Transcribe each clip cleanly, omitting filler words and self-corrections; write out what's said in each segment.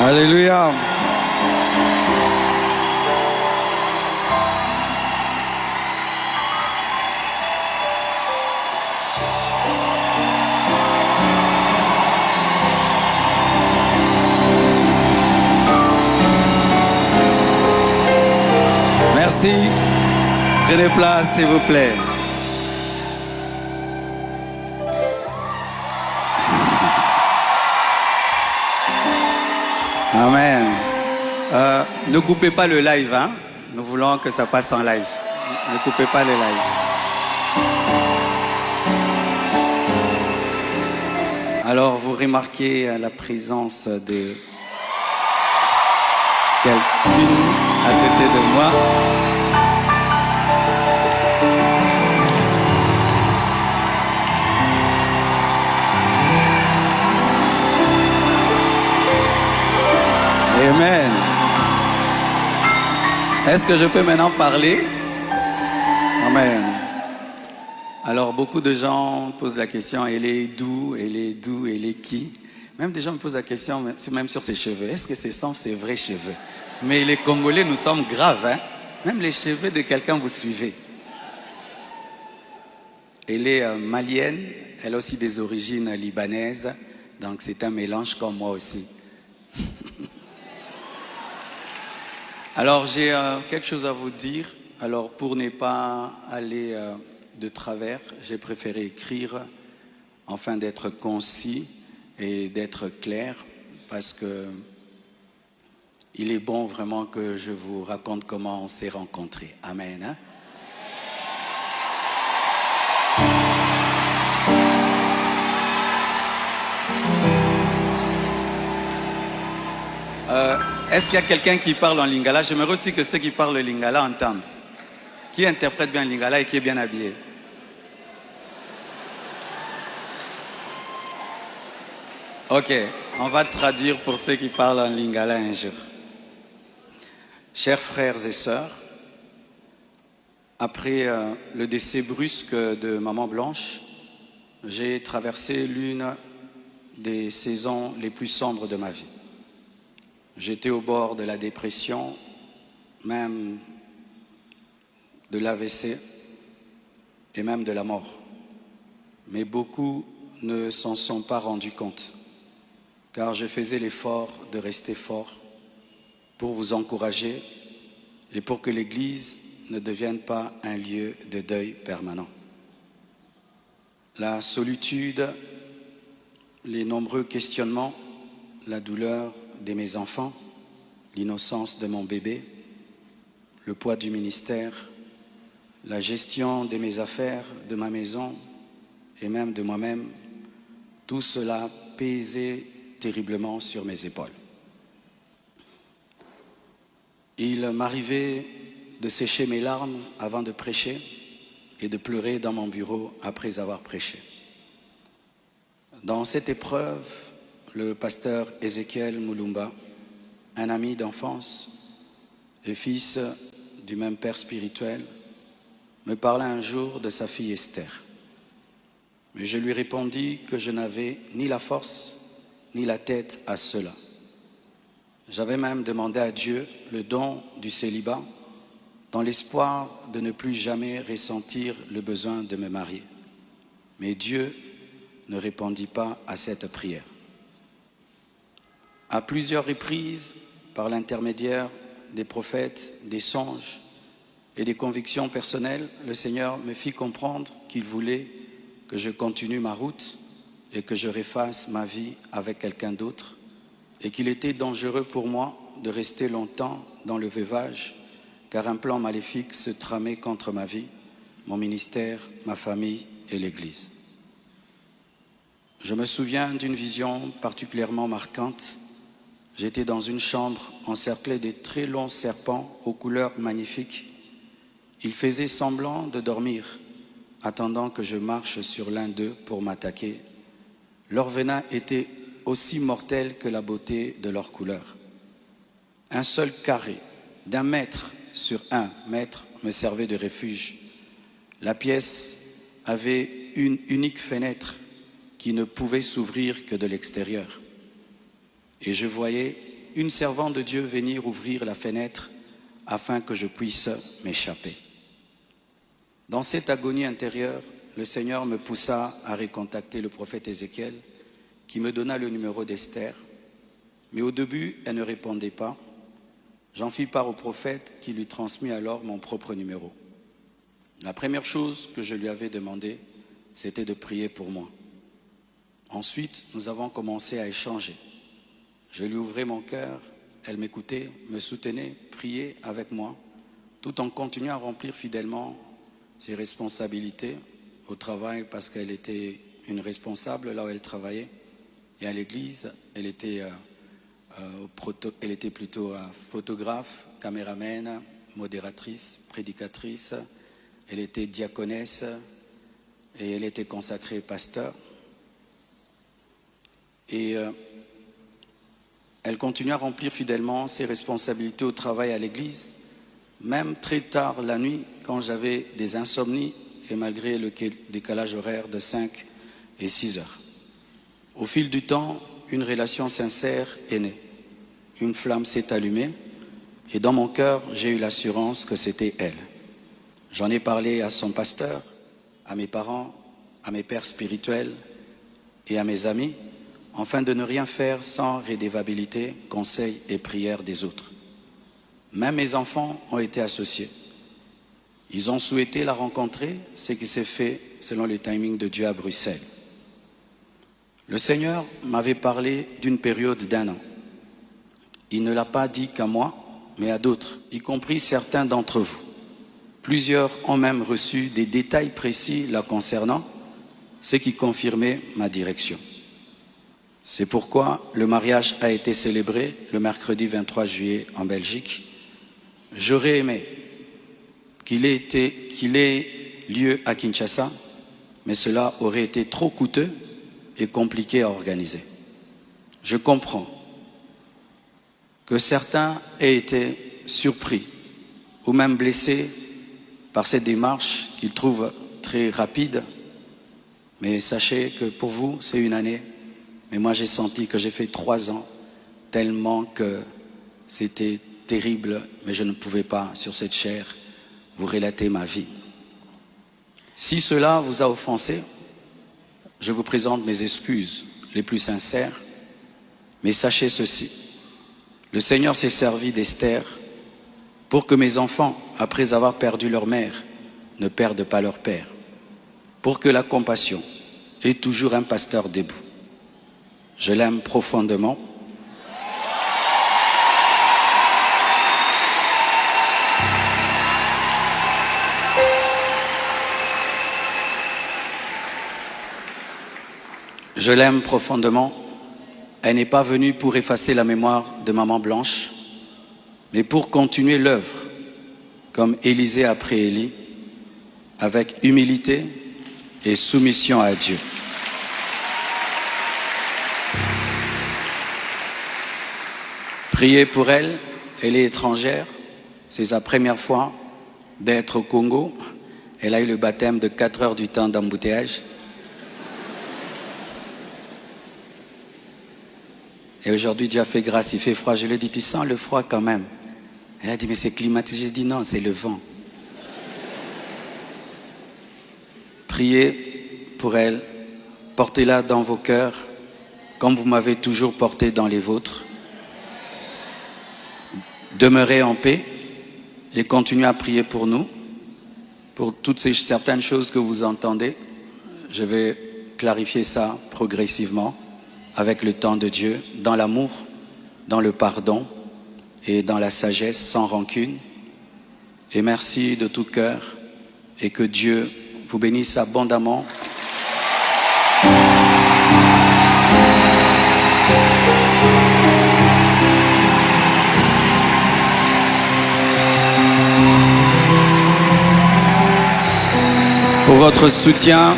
Alléluia. Merci. Prenez place, s'il vous plaît. Amen. Ne coupez pas le live, hein? Nous voulons que ça passe en live. Ne coupez pas le live. Alors, vous remarquez la présence de quelqu'un à côté de moi. Amen. Est-ce que je peux maintenant parler? Amen. Alors, beaucoup de gens posent la question, elle est d'où, elle est d'où, elle est qui? Même des gens me posent la question, même sur ses cheveux. Est-ce que ce sont ses vrais cheveux? Mais les Congolais, nous sommes graves, hein? Même les cheveux de quelqu'un, vous suivez. Elle est malienne, elle a aussi des origines libanaises, donc c'est un mélange comme moi aussi. Alors, j'ai quelque chose à vous dire. Alors, pour ne pas aller de travers, j'ai préféré écrire afin d'être concis et d'être clair, parce que il est bon vraiment que je vous raconte comment on s'est rencontrés. Amen. Hein? Est-ce qu'il y a quelqu'un qui parle en lingala? J'aimerais aussi que ceux qui parlent le lingala entendent. Qui interprète bien le lingala et qui est bien habillé? Ok, on va traduire pour ceux qui parlent en lingala un jour. Chers frères et sœurs, après le décès brusque de Maman Blanche, j'ai traversé l'une des saisons les plus sombres de ma vie. J'étais au bord de la dépression, même de l'AVC et même de la mort. Mais beaucoup ne s'en sont pas rendus compte, car je faisais l'effort de rester fort pour vous encourager et pour que l'Église ne devienne pas un lieu de deuil permanent. La solitude, les nombreux questionnements, la douleur de mes enfants, l'innocence de mon bébé, le poids du ministère, la gestion de mes affaires, de ma maison et même de moi-même, tout cela pesait terriblement sur mes épaules. Il m'arrivait de sécher mes larmes avant de prêcher et de pleurer dans mon bureau après avoir prêché. Dans cette épreuve, le pasteur Ézéchiel Moulumba, un ami d'enfance et fils du même père spirituel, me parla un jour de sa fille Esther. Mais je lui répondis que je n'avais ni la force ni la tête à cela. J'avais même demandé à Dieu le don du célibat dans l'espoir de ne plus jamais ressentir le besoin de me marier. Mais Dieu ne répondit pas à cette prière. À plusieurs reprises, par l'intermédiaire des prophètes, des songes et des convictions personnelles, le Seigneur me fit comprendre qu'il voulait que je continue ma route et que je refasse ma vie avec quelqu'un d'autre, et qu'il était dangereux pour moi de rester longtemps dans le veuvage, car un plan maléfique se tramait contre ma vie, mon ministère, ma famille et l'Église. Je me souviens d'une vision particulièrement marquante. J'étais dans une chambre encerclée de très longs serpents aux couleurs magnifiques. Ils faisaient semblant de dormir, attendant que je marche sur l'un d'eux pour m'attaquer. Leur venin était aussi mortel que la beauté de leur couleur. Un seul carré d'1 mètre sur 1 mètre me servait de refuge. La pièce avait une unique fenêtre qui ne pouvait s'ouvrir que de l'extérieur. Et je voyais une servante de Dieu venir ouvrir la fenêtre afin que je puisse m'échapper. Dans cette agonie intérieure, le Seigneur me poussa à recontacter le prophète Ézéchiel, qui me donna le numéro d'Esther. Mais au début, elle ne répondait pas. J'en fis part au prophète qui lui transmit alors mon propre numéro. La première chose que je lui avais demandé, c'était de prier pour moi. Ensuite, nous avons commencé à échanger. Je lui ouvrais mon cœur, elle m'écoutait, me soutenait, priait avec moi, tout en continuant à remplir fidèlement ses responsabilités au travail, parce qu'elle était une responsable là où elle travaillait. Et à l'église, elle était plutôt photographe, caméraman, modératrice, prédicatrice. Elle était diaconesse et elle était consacrée pasteur. Et elle continue à remplir fidèlement ses responsabilités au travail à l'église, même très tard la nuit, quand j'avais des insomnies et malgré le décalage horaire de 5 et 6 heures. Au fil du temps, une relation sincère est née. Une flamme s'est allumée et dans mon cœur, j'ai eu l'assurance que c'était elle. J'en ai parlé à son pasteur, à mes parents, à mes pères spirituels et à mes amis, afin de ne rien faire sans rédévabilité, conseils et prières des autres. Même mes enfants ont été associés. Ils ont souhaité la rencontrer, ce qui s'est fait selon le timing de Dieu à Bruxelles. Le Seigneur m'avait parlé d'une période d'1 an. Il ne l'a pas dit qu'à moi, mais à d'autres, y compris certains d'entre vous. Plusieurs ont même reçu des détails précis la concernant, ce qui confirmait ma direction. C'est pourquoi le mariage a été célébré le mercredi 23 juillet en Belgique. J'aurais aimé qu'il ait lieu à Kinshasa, mais cela aurait été trop coûteux et compliqué à organiser. Je comprends que certains aient été surpris ou même blessés par cette démarche qu'ils trouvent très rapide, mais sachez que pour vous, c'est une année. Mais moi, j'ai senti que j'ai fait 3 ans, tellement que c'était terrible, mais je ne pouvais pas, sur cette chair, vous relater ma vie. Si cela vous a offensé, je vous présente mes excuses les plus sincères, mais sachez ceci, le Seigneur s'est servi d'Esther pour que mes enfants, après avoir perdu leur mère, ne perdent pas leur père, pour que la compassion ait toujours un pasteur debout. Je l'aime profondément. Je l'aime profondément. Elle n'est pas venue pour effacer la mémoire de Maman Blanche, mais pour continuer l'œuvre, comme Élisée après Élie, avec humilité et soumission à Dieu. Priez pour elle, elle est étrangère, c'est sa première fois d'être au Congo. Elle a eu le baptême de 4 heures du temps d'embouteillage. Et aujourd'hui, Dieu a fait grâce, il fait froid. Je lui ai dit, tu sens le froid quand même? Elle a dit, mais c'est climatisé. Je dis, non, c'est le vent. Priez pour elle, portez-la dans vos cœurs, comme vous m'avez toujours porté dans les vôtres. Demeurez en paix et continuez à prier pour nous, pour toutes ces certaines choses que vous entendez. Je vais clarifier ça progressivement avec le temps de Dieu, dans l'amour, dans le pardon et dans la sagesse, sans rancune. Et merci de tout cœur et que Dieu vous bénisse abondamment. Pour votre soutien,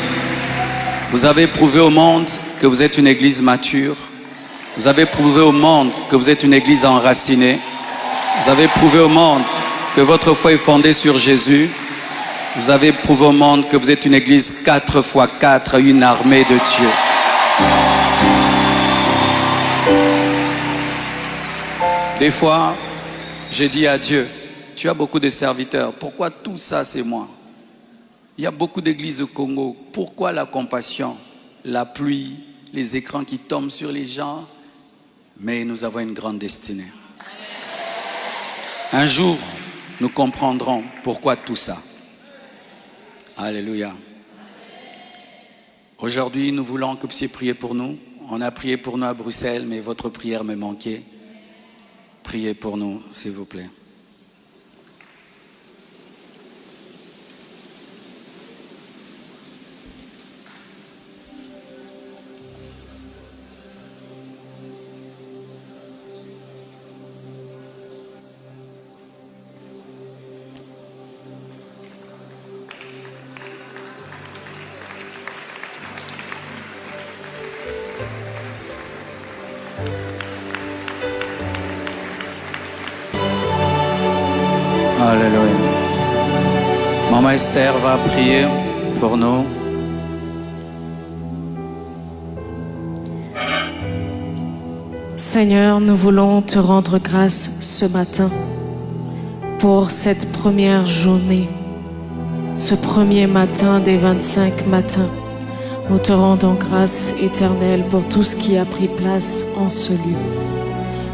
vous avez prouvé au monde que vous êtes une église mature. Vous avez prouvé au monde que vous êtes une église enracinée. Vous avez prouvé au monde que votre foi est fondée sur Jésus. Vous avez prouvé au monde que vous êtes une église 4x4, une armée de Dieu. Des fois, j'ai dit à Dieu, tu as beaucoup de serviteurs, pourquoi tout ça c'est moi? Il y a beaucoup d'églises au Congo, pourquoi la compassion, la pluie, les écrans qui tombent sur les gens? Mais nous avons une grande destinée. Un jour, nous comprendrons pourquoi tout ça. Alléluia. Aujourd'hui, nous voulons que vous puissiez prier pour nous. On a prié pour nous à Bruxelles, mais votre prière me manquait. Priez pour nous, s'il vous plaît. Alléluia. Maman Esther va prier pour nous. Seigneur, nous voulons te rendre grâce ce matin pour cette première journée, ce premier matin des 25 matins. Nous te rendons grâce éternelle pour tout ce qui a pris place en ce lieu.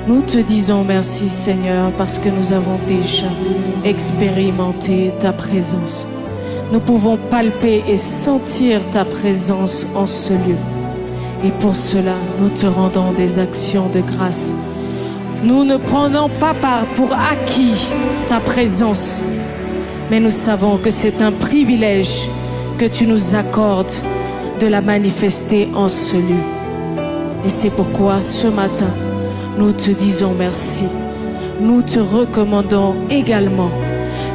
Nous te disons merci Seigneur parce que nous avons déjà expérimenté ta présence. Nous pouvons palper et sentir ta présence en ce lieu. Et pour cela, nous te rendons des actions de grâce. Nous ne prenons pas pour acquis ta présence, mais nous savons que c'est un privilège que tu nous accordes de la manifester en ce lieu. Et c'est pourquoi ce matin, nous te disons merci. Nous te recommandons également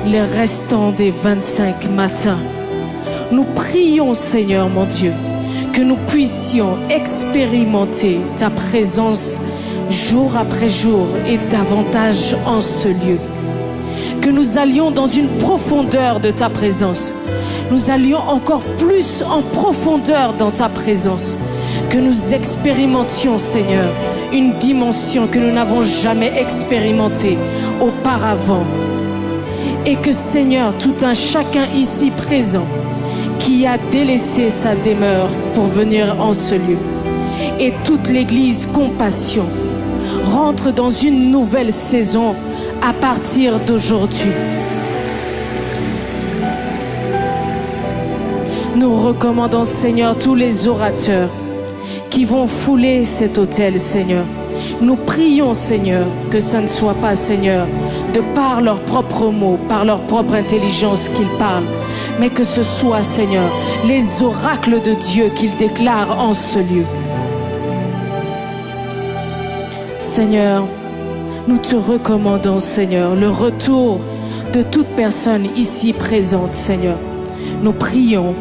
les restants des 25 matins. Nous prions, Seigneur mon Dieu, que nous puissions expérimenter ta présence jour après jour et davantage en ce lieu. Que nous allions dans une profondeur de ta présence. Nous allions encore plus en profondeur dans ta présence. Que nous expérimentions, Seigneur, une dimension que nous n'avons jamais expérimentée auparavant. Et que, Seigneur, tout un chacun ici présent qui a délaissé sa demeure pour venir en ce lieu, et toute l'Église Compassion rentre dans une nouvelle saison à partir d'aujourd'hui. Nous recommandons, Seigneur, tous les orateurs qui vont fouler cet autel, Seigneur. Nous prions, Seigneur, que ça ne soit pas, Seigneur, de par leurs propres mots, par leur propre intelligence qu'ils parlent, mais que ce soit, Seigneur, les oracles de Dieu qu'ils déclarent en ce lieu. Seigneur, nous te recommandons, Seigneur, le retour de toute personne ici présente, Seigneur. Nous prions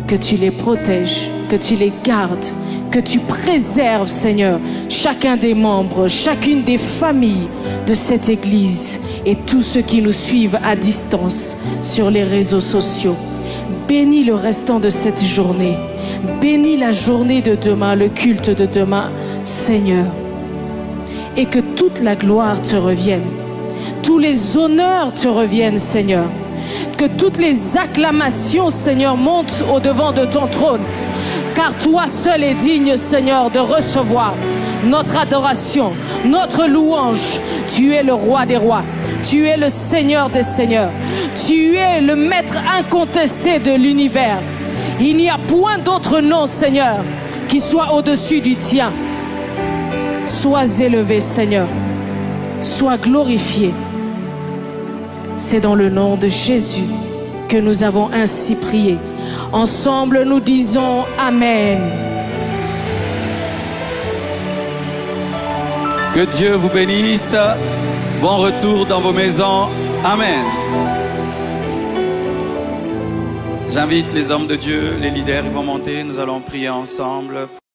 que tu les protèges, que tu les gardes, que tu préserves, Seigneur, chacun des membres, chacune des familles de cette Église et tous ceux qui nous suivent à distance sur les réseaux sociaux. Bénis le restant de cette journée. Bénis la journée de demain, le culte de demain, Seigneur. Et que toute la gloire te revienne. Tous les honneurs te reviennent, Seigneur. Que toutes les acclamations, Seigneur, montent au-devant de ton trône. Car toi seul es digne, Seigneur, de recevoir notre adoration, notre louange. Tu es le roi des rois. Tu es le Seigneur des seigneurs. Tu es le maître incontesté de l'univers. Il n'y a point d'autre nom, Seigneur, qui soit au-dessus du tien. Sois élevé, Seigneur. Sois glorifié. C'est dans le nom de Jésus que nous avons ainsi prié. Ensemble, nous disons Amen. Que Dieu vous bénisse. Bon retour dans vos maisons. Amen. J'invite les hommes de Dieu, les leaders, ils vont monter. Nous allons prier ensemble.